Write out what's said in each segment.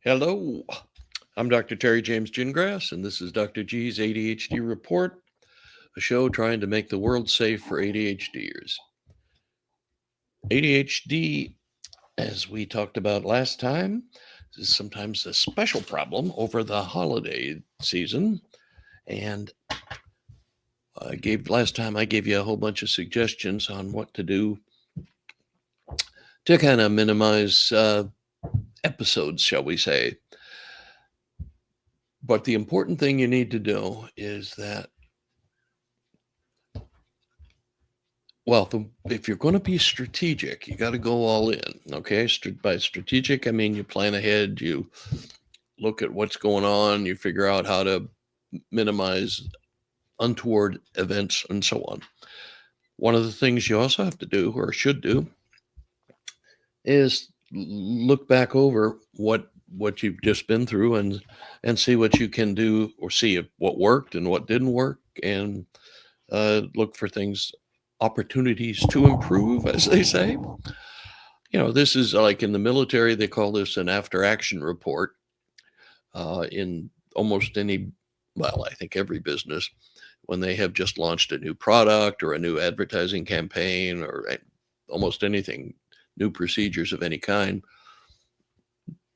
Hello, I'm Dr. Terry James Gingrass, and this is Dr. G's ADHD Report, a show trying to make the world safe for ADHDers. ADHD, as we talked about last time, is sometimes a special problem over the holiday season. And last time I gave you a whole bunch of suggestions on what to do to kind of minimize episodes, shall we say. But the important thing you need to do is that, if you're going to be strategic, you got to go all in. Okay. By strategic, I mean you plan ahead, you look at what's going on, you figure out how to minimize untoward events and so on. One of the things you also have to do, or should do, is look back over what you've just been through and see what you can do, or see what worked and what didn't work, and look for opportunities to improve, as they say. This is like in the military, they call this an after action report. In almost I think every business, when they have just launched a new product or a new advertising campaign or almost anything, new procedures of any kind,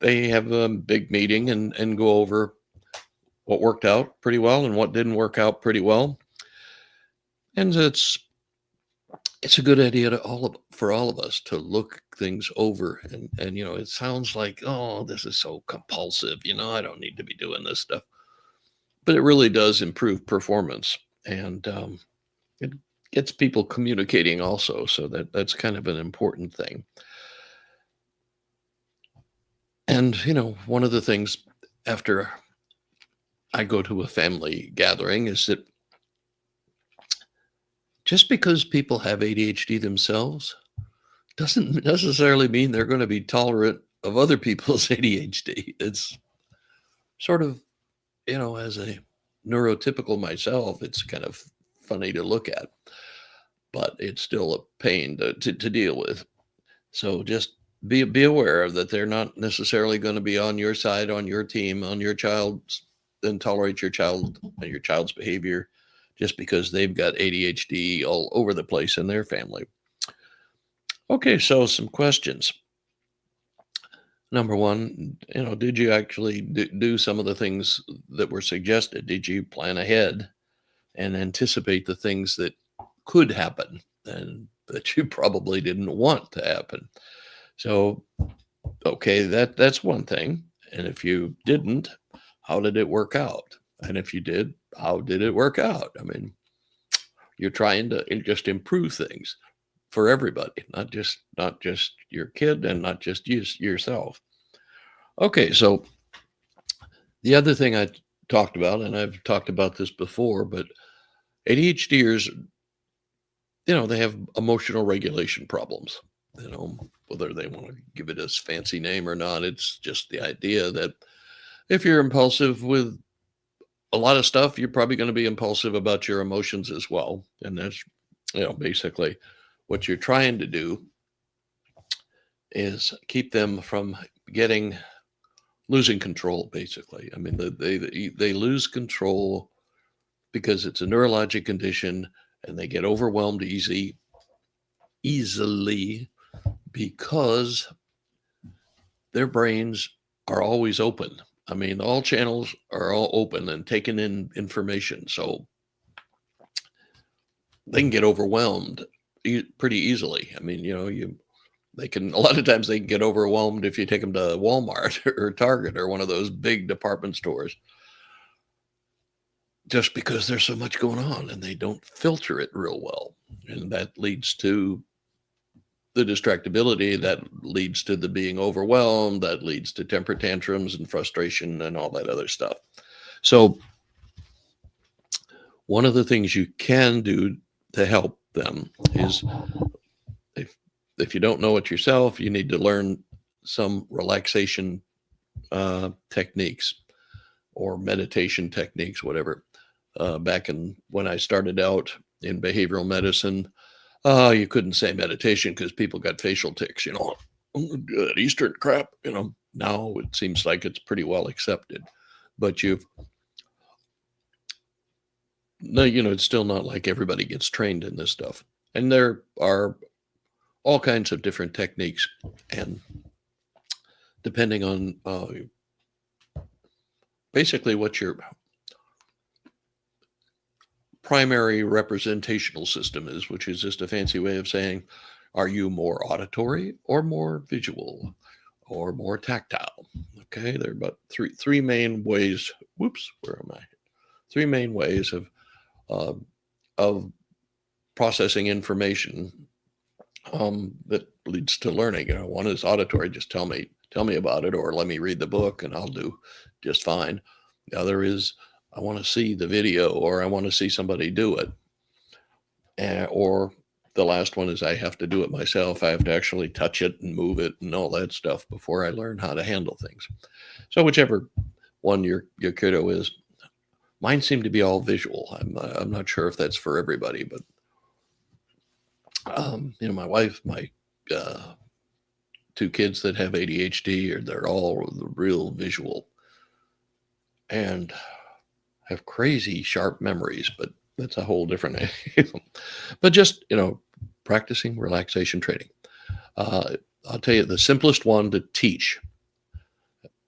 they have a big meeting and go over what worked out pretty well and what didn't work out pretty well. And it's a good idea for all of us to look things over. And it sounds like, oh, this is so compulsive. I don't need to be doing this stuff. But it really does improve performance. And it gets people communicating also. So that's kind of an important thing. And, one of the things after I go to a family gathering is that just because people have ADHD themselves doesn't necessarily mean they're going to be tolerant of other people's ADHD. It's sort of, as a neurotypical myself, it's kind of funny to look at, but it's still a pain to deal with. So just be aware that they're not necessarily going to be on your side, on your team, on your child's, and tolerate your child's behavior just because they've got ADHD all over the place in their family. Okay, so some questions. Number one, did you actually do some of the things that were suggested? Did you plan ahead and anticipate the things that could happen and that you probably didn't want to happen? So, okay, that's one thing. And if you didn't, how did it work out? And if you did, how did it work out? I mean, you're trying to just improve things for everybody, not just your kid and not just yourself. Okay, so the other thing I talked about, and I've talked about this before, but ADHDers, they have emotional regulation problems. Whether they want to give it a fancy name or not, it's just the idea that if you're impulsive with a lot of stuff, you're probably going to be impulsive about your emotions as well. And that's, basically what you're trying to do is keep them from losing control, basically. I mean, they lose control because it's a neurologic condition and they get overwhelmed easily because their brains are always open. I mean, all channels are all open and taking in information. So they can get overwhelmed pretty easily. I mean, a lot of times they can get overwhelmed if you take them to Walmart or Target or one of those big department stores, just because there's so much going on and they don't filter it real well. And that leads to the distractibility, that leads to the being overwhelmed, that leads to temper tantrums and frustration and all that other stuff. So one of the things you can do to help them is, if you don't know it yourself, you need to learn some relaxation techniques or meditation techniques, whatever. Back when I started out in behavioral medicine, you couldn't say meditation because people got facial tics, Eastern crap, now it seems like it's pretty well accepted. But you've no, it's still not like everybody gets trained in this stuff. And there are all kinds of different techniques, and depending on basically what your primary representational system is, which is just a fancy way of saying, are you more auditory or more visual or more tactile? Okay, there are about three main ways. Whoops, where am I? Three main ways uh, of processing information that leads to learning. One is auditory. Just tell me about it, or let me read the book, and I'll do just fine. The other is I want to see the video, or I want to see somebody do it. Or the last one is I have to do it myself. I have to actually touch it and move it and all that stuff before I learn how to handle things. So whichever one your kiddo is, mine seem to be all visual. I'm not sure if that's for everybody, but my wife, my two kids that have ADHD, they're all real visual and have crazy sharp memories, but that's a whole different. But just practicing relaxation training. I'll tell you the simplest one to teach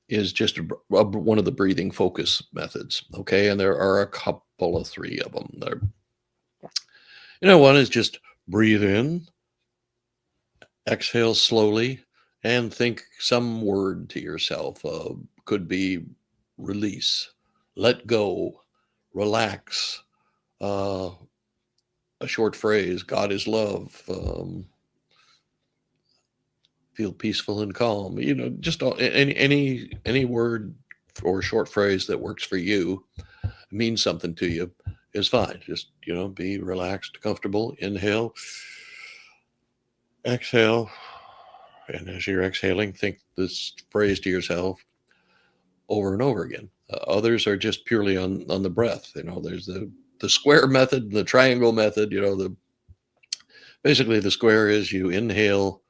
is just one of the breathing focus methods. Okay, and there are a couple of three of them. One is just breathe in, exhale slowly, and think some word to yourself. Could be release, let go, relax, a short phrase, God is love, feel peaceful and calm. Just any word or short phrase that works for you, means something to you, is fine. Just be relaxed, comfortable. Inhale, exhale, and as you're exhaling, think this phrase to yourself over and over again. Others are just purely on the breath. There's the square method, the triangle method. Basically the square is you inhale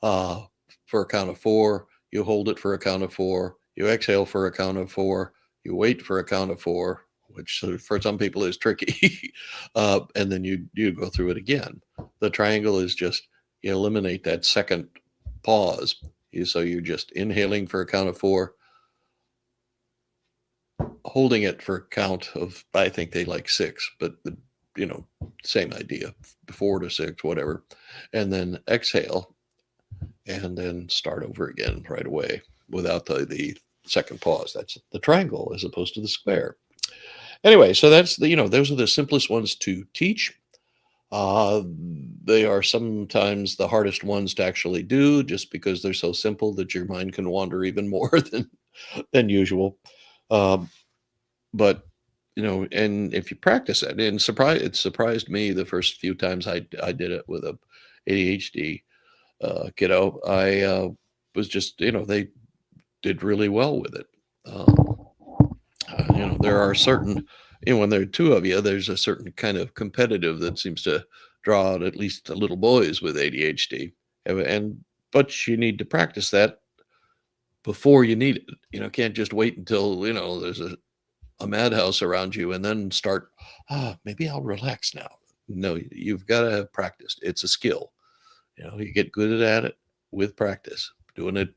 for a count of 4, you hold it for a count of 4, you exhale for a count of 4, you wait for a count of 4, which for some people is tricky, and then you go through it again. The triangle is just you eliminate that second pause. So you're just inhaling for a count of 4, holding it for a count of, I think they like 6, but same idea, 4 to 6, whatever, and then exhale, and then start over again right away without the second pause. That's the triangle as opposed to the square. Anyway, so that's those are the simplest ones to teach. They are sometimes the hardest ones to actually do, just because they're so simple that your mind can wander even more than usual. But and if you practice it, and it surprised me the first few times I did it with a ADHD kiddo. I was just they did really well with it. There are certain when there are two of you, there's a certain kind of competitive that seems to draw out at least the little boys with ADHD, but you need to practice that before you need it. Can't just wait until there's a madhouse around you and then start. Maybe I'll relax now. No, you've got to have practiced. It's a skill. You get good at it with practice, doing it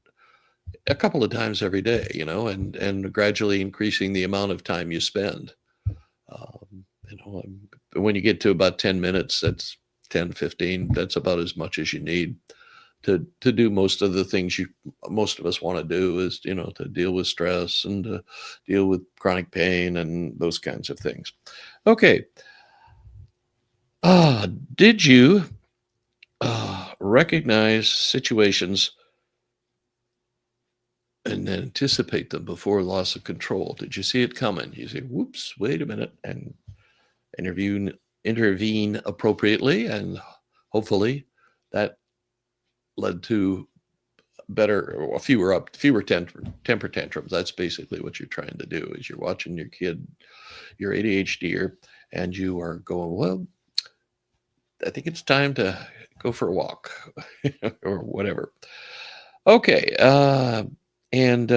a couple of times every day, and gradually increasing the amount of time you spend. When you get to about 10 minutes, that's 10, 15, that's about as much as you need to do most of the things most of us want to do, is, to deal with stress and to deal with chronic pain and those kinds of things. Okay. Did you recognize situations and anticipate them before loss of control? Did you see it coming? You say, whoops, wait a minute, and intervene appropriately, and hopefully that led to fewer temper tantrums. That's basically what you're trying to do, is you're watching your kid, your ADHD, and you are going, well, I think it's time to go for a walk or whatever. Okay. And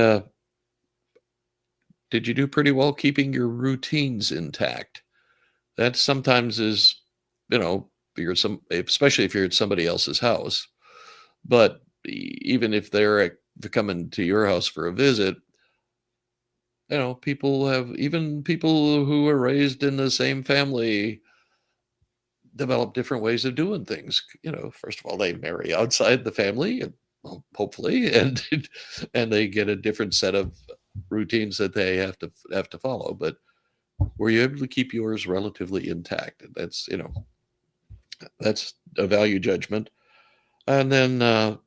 did you do pretty well keeping your routines intact? That sometimes is, you know, you're some, especially if you're at somebody else's house. But even if they're coming to your house for a visit, people have, even people who were raised in the same family develop different ways of doing things. First of all, they marry outside the family, and well, hopefully, and and they get a different set of routines that they have to follow. But were you able to keep yours relatively intact? That's a value judgment. And then,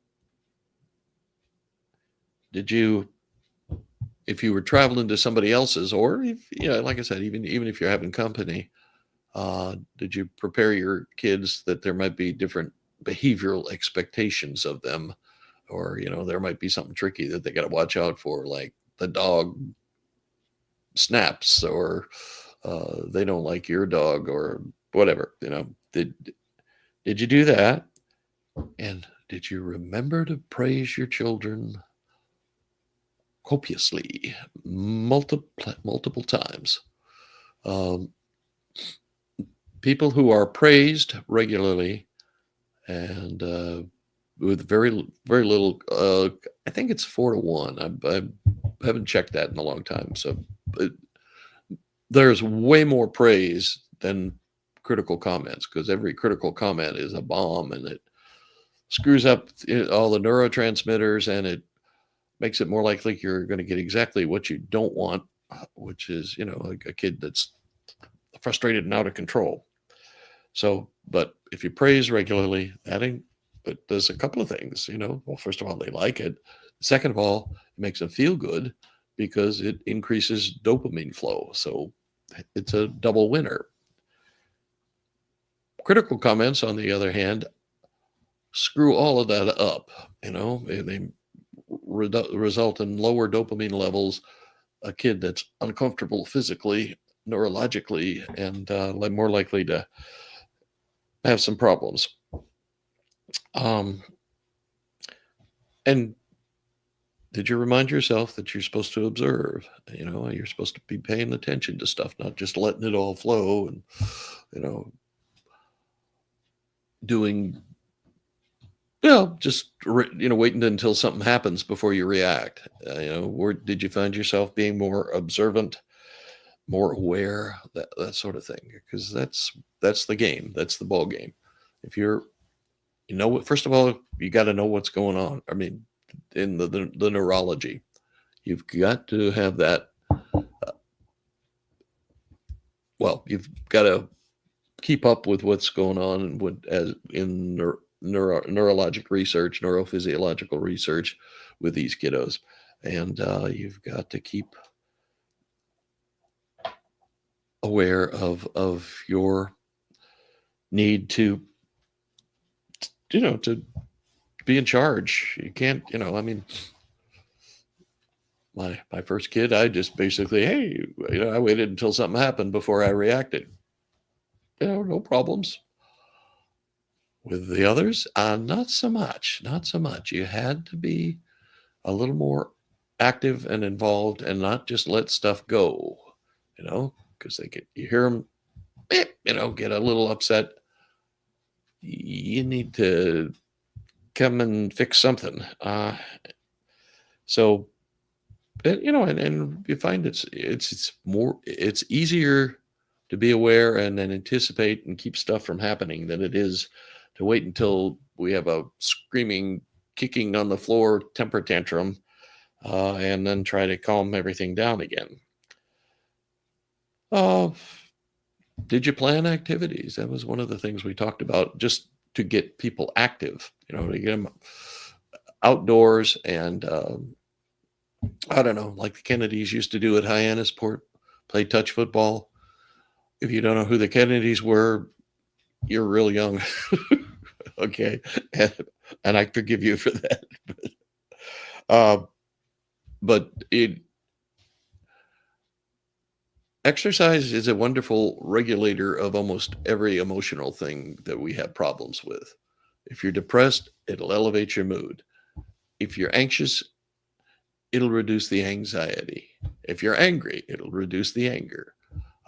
did you, if you were traveling to somebody else's, or if, like I said, even if you're having company, did you prepare your kids that there might be different behavioral expectations of them, or there might be something tricky that they got to watch out for, like the dog snaps, or they don't like your dog, or whatever. Did you do that? And did you remember to praise your children copiously, multiple times? Um, People who are praised regularly and with very little, I think it's 4-1. I haven't checked that in a long time. So there's way more praise than critical comments, because every critical comment is a bomb, and it screws up all the neurotransmitters, and it makes it more likely you're going to get exactly what you don't want, which is, a kid that's frustrated and out of control. So, but if you praise regularly, but there's a couple of things, well, first of all, they like it. Second of all, it makes them feel good because it increases dopamine flow. So it's a double winner. Critical comments, on the other hand, screw all of that up. They result in lower dopamine levels, a kid that's uncomfortable physically, neurologically, and more likely to have some problems. And did you remind yourself that you're supposed to observe? You're supposed to be paying attention to stuff, not just letting it all flow and, doing, just, waiting until something happens before you react. Or did you find yourself being more observant, more aware, that sort of thing? Because that's the game. That's the ball game. If you're, first of all, you got to know what's going on. I mean, in the neurology, you've got to have that. Well, you've got to keep up with what's going on, and as in neurologic research, neurophysiological research with these kiddos, and you've got to keep aware of your need to to be in charge. You can't, I mean, my first kid, I just basically, hey, I waited until something happened before I reacted. No problems. With the others, not so much. Not so much. You had to be a little more active and involved, and not just let stuff go. Because you hear them, get a little upset. You need to come and fix something. So, and you find it's easier to be aware and then anticipate and keep stuff from happening than it is to wait until we have a screaming, kicking on the floor temper tantrum, and then try to calm everything down again. Did you plan activities? That was one of the things we talked about, just to get people active, to get them outdoors. And I don't know, like the Kennedys used to do at Hyannisport, play touch football. If you don't know who the Kennedys were, you're real young. Okay. And I forgive you for that. But exercise is a wonderful regulator of almost every emotional thing that we have problems with. If you're depressed, it'll elevate your mood. If you're anxious, it'll reduce the anxiety. If you're angry, it'll reduce the anger.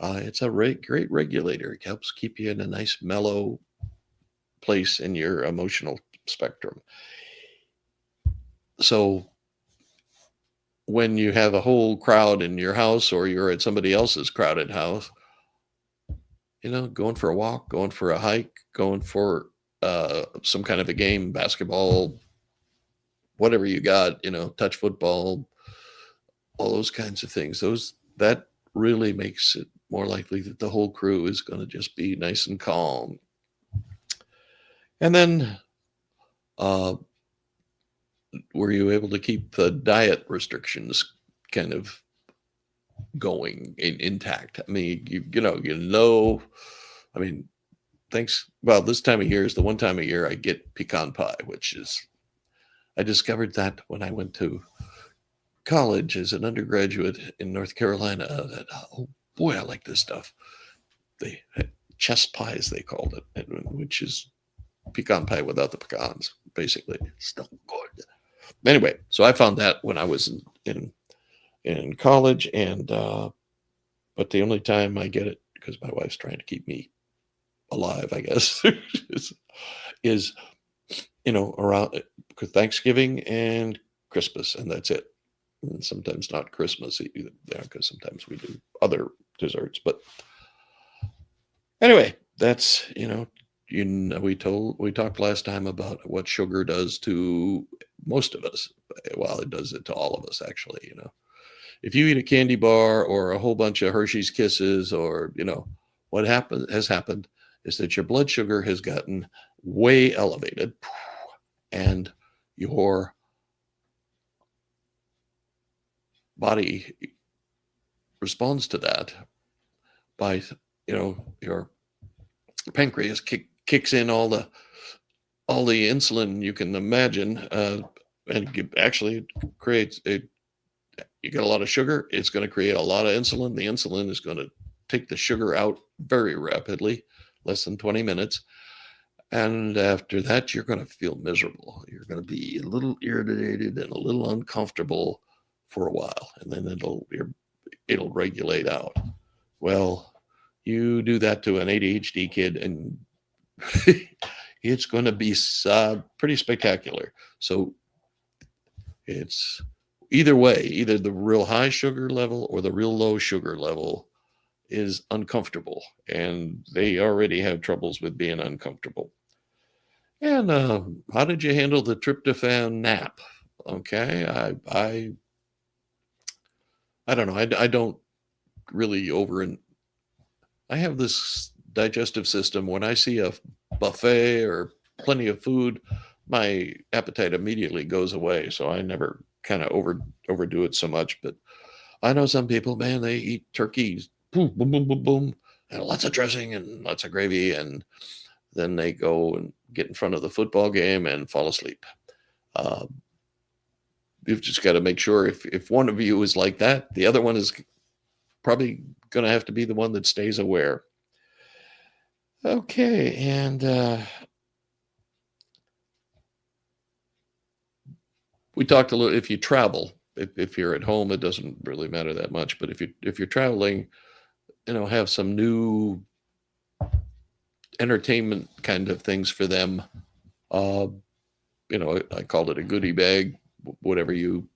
It's a great regulator. It helps keep you in a nice mellow place in your emotional spectrum. So when you have a whole crowd in your house or you're at somebody else's crowded house, going for a walk, going for a hike, going for some kind of a game, basketball, whatever you got, touch football, all those kinds of things. That really makes it more likely that the whole crew is going to just be nice and calm. And then, were you able to keep the diet restrictions kind of going intact? I mean, I mean, well, this time of year is the one time of year I get pecan pie, I discovered that when I went to college as an undergraduate in North Carolina, that, oh boy, I like this stuff. They had chest pies, they called it, which is pecan pie without the pecans, basically. Still good. Anyway, so I found that when I was in college, and but the only time I get it, because my wife's trying to keep me alive, I guess, is around Thanksgiving and Christmas, and that's it. And sometimes not Christmas either, because sometimes we do other desserts. But anyway, that's we talked last time about what sugar does to most of us. Well, it does it to all of us, actually. If you eat a candy bar or a whole bunch of Hershey's Kisses, or what has happened is that your blood sugar has gotten way elevated, and your body responds to that by your pancreas kicks in all the insulin you can imagine, and it actually creates you get a lot of sugar, it's going to create a lot of insulin. The insulin is going to take the sugar out very rapidly, less than 20 minutes. And after that, you're going to feel miserable. You're going to be a little irritated and a little uncomfortable for a while, and then it'll regulate out. Well, you do that to an ADHD kid, and it's going to be pretty spectacular. So it's either way, either the real high sugar level or the real low sugar level is uncomfortable, and they already have troubles with being uncomfortable. And how did you handle the tryptophan nap? Okay, I don't know. I don't really I have this digestive system. When I see a buffet or plenty of food, my appetite immediately goes away. So I never kind of overdo it so much. But I know some people, man, they eat turkey, boom, boom, boom, boom, boom, and lots of dressing and lots of gravy, and then they go and get in front of the football game and fall asleep. You've just got to make sure if one of you is like that, the other one is probably going to have to be the one that stays aware. Okay, and we talked a little. If you travel, if you're at home, it doesn't really matter that much. But if you're traveling, have some new entertainment kind of things for them. I called it a goodie bag, whatever you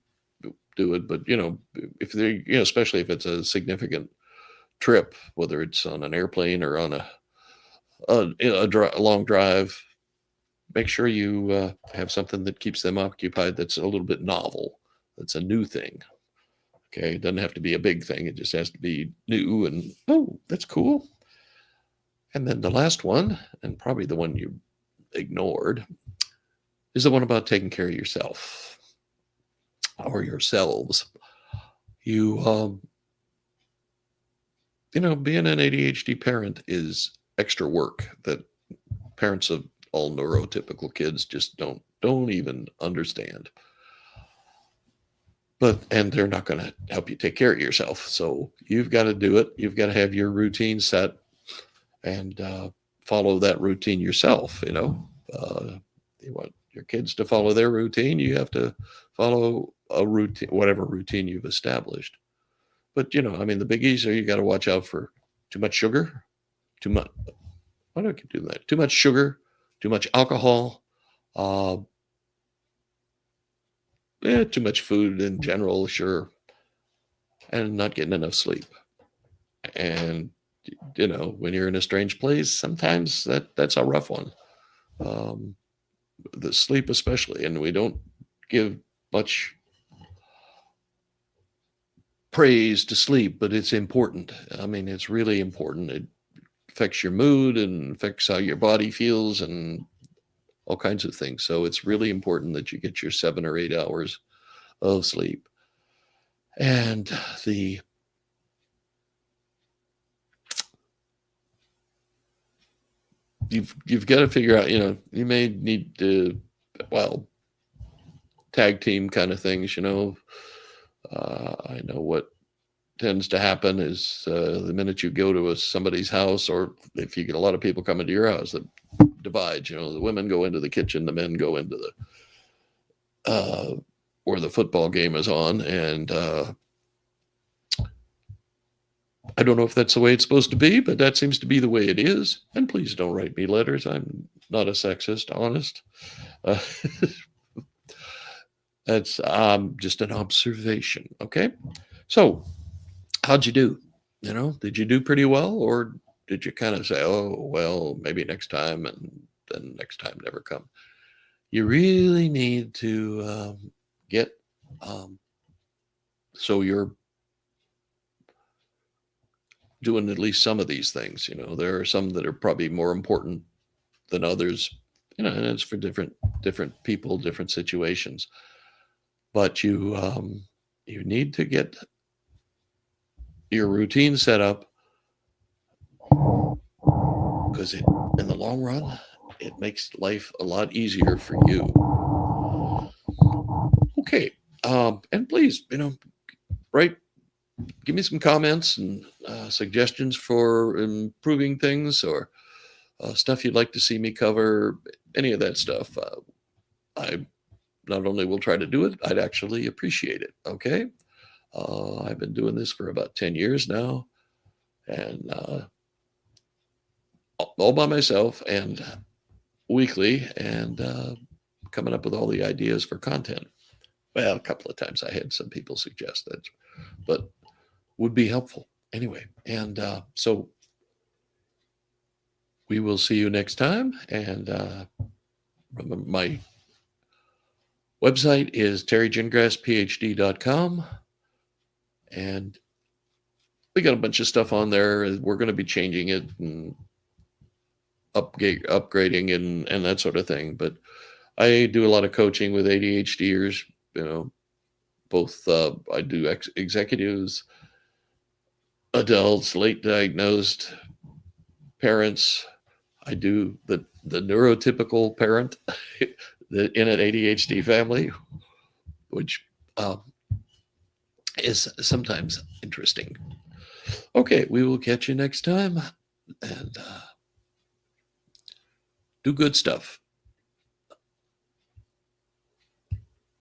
do it. But if they, especially if it's a significant trip, whether it's on an airplane or on a long drive, make sure you have something that keeps them occupied that's a little bit novel. That's a new thing. Okay, it doesn't have to be a big thing. It just has to be new and, oh, that's cool. And then the last one, and probably the one you ignored, is the one about taking care of yourself or yourselves. Being an ADHD parent is extra work that parents of all neurotypical kids just don't even understand. And they're not going to help you take care of yourself. So you've got to do it. You've got to have your routine set and follow that routine yourself. You want your kids to follow their routine. You have to follow a routine, whatever routine you've established. But I mean, the biggies are you got to watch out for too much sugar, too much. Why do I keep doing that? Too much sugar, too much alcohol, uh, too much food in general, sure, and not getting enough sleep. And when you're in a strange place, sometimes that's a rough one. Um, the sleep especially, and we don't give much praise to sleep, but it's important. I mean, it's really important. It affects your mood and affects how your body feels and all kinds of things. So it's really important that you get your 7 or 8 hours of sleep. And you've got to figure out, you may need to, well, tag team kind of things, I know what tends to happen is the minute you go to somebody's house, or if you get a lot of people coming to your house, that divides, the women go into the kitchen, the men go into the where the football game is on. And I don't know if that's the way it's supposed to be, but that seems to be the way it is. And please don't write me letters. I'm not a sexist, honest. Uh, that's just an observation. Okay. So how'd you do? Did you do pretty well, or did you kind of say, oh, well, maybe next time, and then next time never come? You really need to get so you're doing at least some of these things. There are some that are probably more important than others, and it's for different people, different situations. But you need to get your routine set up, because in the long run, it makes life a lot easier for you. Okay. And please, give me some comments and suggestions for improving things, or stuff you'd like to see me cover, any of that stuff. I not only will try to do it, I'd actually appreciate it. Okay. I've been doing this for about 10 years now, and all by myself and weekly, and coming up with all the ideas for content. Well, a couple of times I had some people suggest that, but would be helpful anyway. And so we will see you next time. And remember, my website is terrygingrassphd.com. And we got a bunch of stuff on there. We're going to be changing it and upgrading and that sort of thing. But I do a lot of coaching with ADHDers, both I do executives, adults, late diagnosed parents. I do the neurotypical parent in an ADHD family, which is sometimes interesting. Okay, we will catch you next time, and do good stuff.